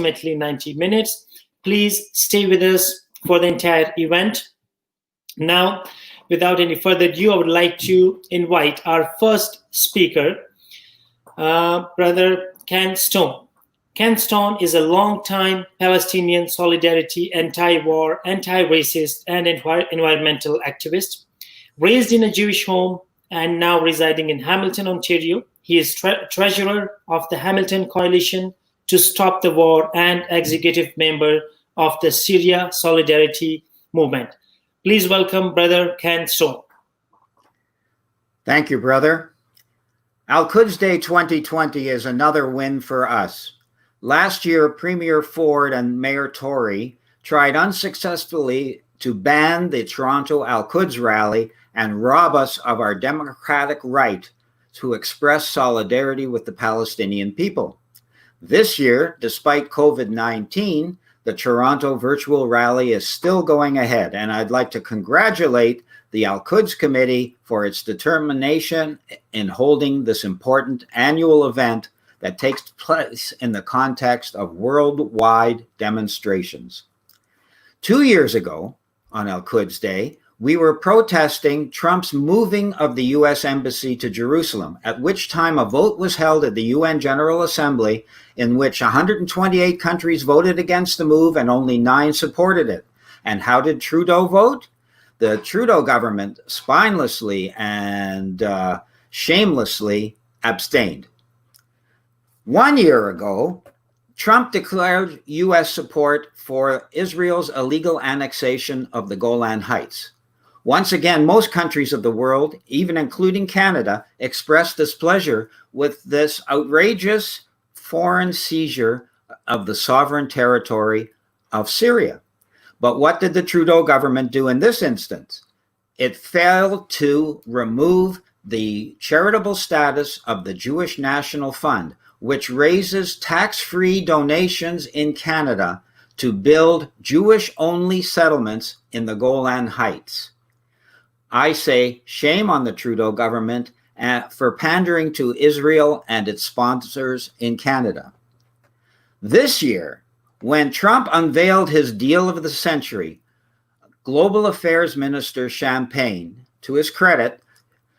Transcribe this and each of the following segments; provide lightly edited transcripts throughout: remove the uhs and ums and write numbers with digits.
approximately 90 minutes. Please stay with us for the entire event. Now, without any further ado, I would like to invite our first speaker, Brother Ken Stone. Ken Stone is a long-time Palestinian solidarity, anti-war, anti-racist, and environmental activist. Raised in a Jewish home and now residing in Hamilton, Ontario, he is treasurer of the Hamilton Coalition to Stop the War and executive member of the Syria Solidarity Movement. Please welcome Brother Ken Stone. Thank you, brother. Al-Quds Day 2020 is another win for us. Last year, Premier Ford and Mayor Tory tried unsuccessfully to ban the Toronto Al-Quds rally and rob us of our democratic right to express solidarity with the Palestinian people. This year, despite COVID-19, the Toronto virtual rally is still going ahead, and I'd like to congratulate the Al-Quds Committee for its determination in holding this important annual event that takes place in the context of worldwide demonstrations. 2 years ago, on Al-Quds Day, we were protesting Trump's moving of the U.S. Embassy to Jerusalem, at which time a vote was held at the UN General Assembly in which 128 countries voted against the move and only 9 supported it. And how did Trudeau vote? The Trudeau government spinelessly and shamelessly abstained. 1 year ago, Trump declared U.S. support for Israel's illegal annexation of the Golan Heights. Once again, most countries of the world, even including Canada, expressed displeasure with this outrageous foreign seizure of the sovereign territory of Syria. But what did the Trudeau government do in this instance? It failed to remove the charitable status of the Jewish National Fund, which raises tax-free donations in Canada to build Jewish-only settlements in the Golan Heights. I say shame on the Trudeau government for pandering to Israel and its sponsors in Canada. This year, when Trump unveiled his deal of the century, Global Affairs Minister Champagne, to his credit,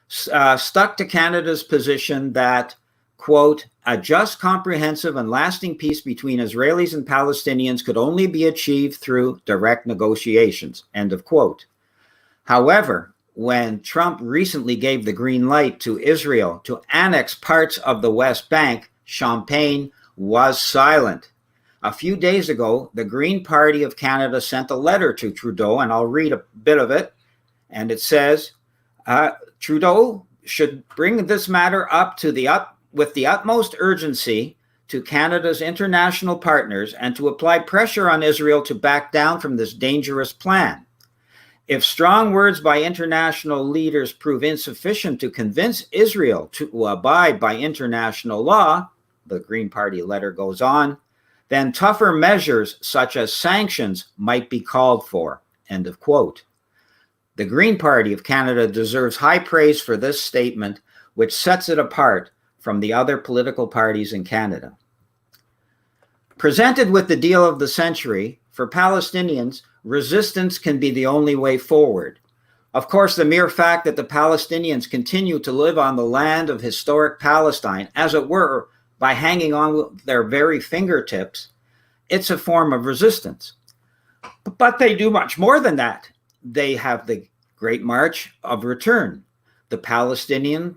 stuck to Canada's position that, quote, a just, comprehensive, and lasting peace between Israelis and Palestinians could only be achieved through direct negotiations, end of quote. However, when Trump recently gave the green light to Israel to annex parts of the West Bank, Champagne was silent. A few days ago, the Green Party of Canada sent a letter to Trudeau, and I'll read a bit of it, and it says, Trudeau should bring this matter up with the utmost urgency to Canada's international partners and to apply pressure on Israel to back down from this dangerous plan. If strong words by international leaders prove insufficient to convince Israel to abide by international law, the Green Party letter goes on, then tougher measures such as sanctions might be called for, end of quote. The Green Party of Canada deserves high praise for this statement, which sets it apart from the other political parties in Canada. Presented with the deal of the century, for Palestinians, resistance can be the only way forward. Of course, the mere fact that the Palestinians continue to live on the land of historic Palestine, as it were, by hanging on their very fingertips, it's a form of resistance. But they do much more than that. They have the Great March of Return, the Palestinian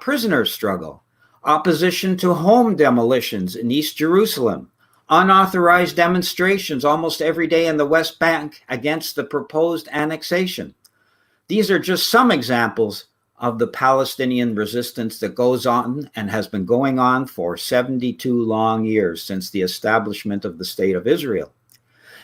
prisoner struggle, opposition to home demolitions in East Jerusalem, unauthorized demonstrations almost every day in the West Bank against the proposed annexation. These are just some examples of the Palestinian resistance that goes on and has been going on for 72 long years since the establishment of the State of Israel.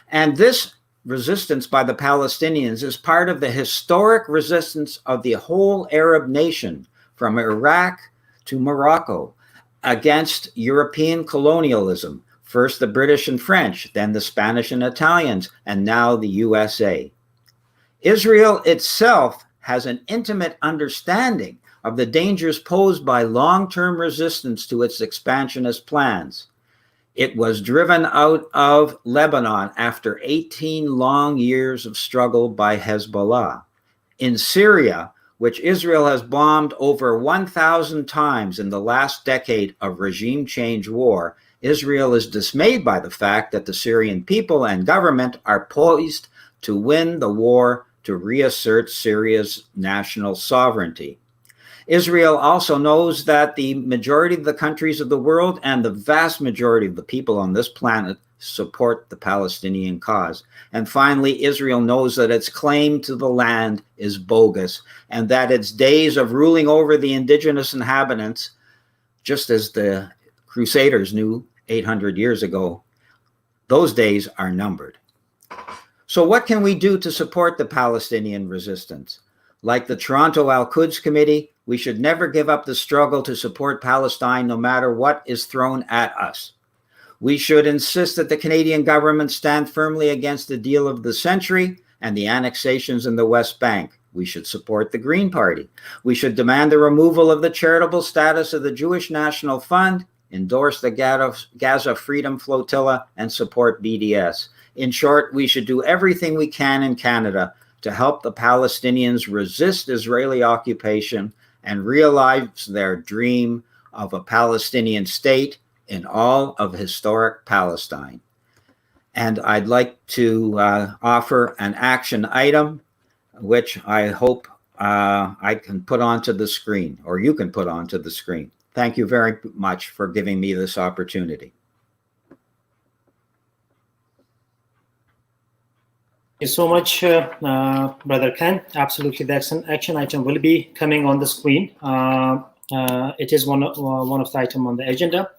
And this resistance by the Palestinians is part of the historic resistance of the whole Arab nation from Iraq to Morocco against European colonialism, first the British and French, then the Spanish and Italians, and now the USA. Israel itself has an intimate understanding of the dangers posed by long-term resistance to its expansionist plans. It was driven out of Lebanon after 18 long years of struggle by Hezbollah. In Syria, which Israel has bombed over 1,000 times in the last decade of regime change war, Israel is dismayed by the fact that the Syrian people and government are poised to win the war to reassert Syria's national sovereignty. Israel also knows that the majority of the countries of the world and the vast majority of the people on this planet support the Palestinian cause. And finally, Israel knows that its claim to the land is bogus and that its days of ruling over the indigenous inhabitants, just as the Crusaders knew 800 years ago, those days are numbered. So what can we do to support the Palestinian resistance? Like the Toronto Al-Quds Committee, we should never give up the struggle to support Palestine no matter what is thrown at us. We should insist that the Canadian government stand firmly against the deal of the century and the annexations in the West Bank. We should support the Green Party. We should demand the removal of the charitable status of the Jewish National Fund, endorse the Gaza Freedom Flotilla, and support BDS. In short, we should do everything we can in Canada to help the Palestinians resist Israeli occupation and realize their dream of a Palestinian state in all of historic Palestine. And I'd like to offer an action item, which I hope I can put onto the screen, or you can put onto the screen. Thank you very much for giving me this opportunity. Thank you so much, Brother Ken. Absolutely, the action item will be coming on the screen. It is one of the items on the agenda.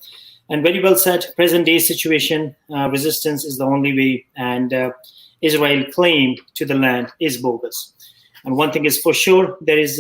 And very well said, present day situation, resistance is the only way, and Israel's claim to the land is bogus. And one thing is for sure, there is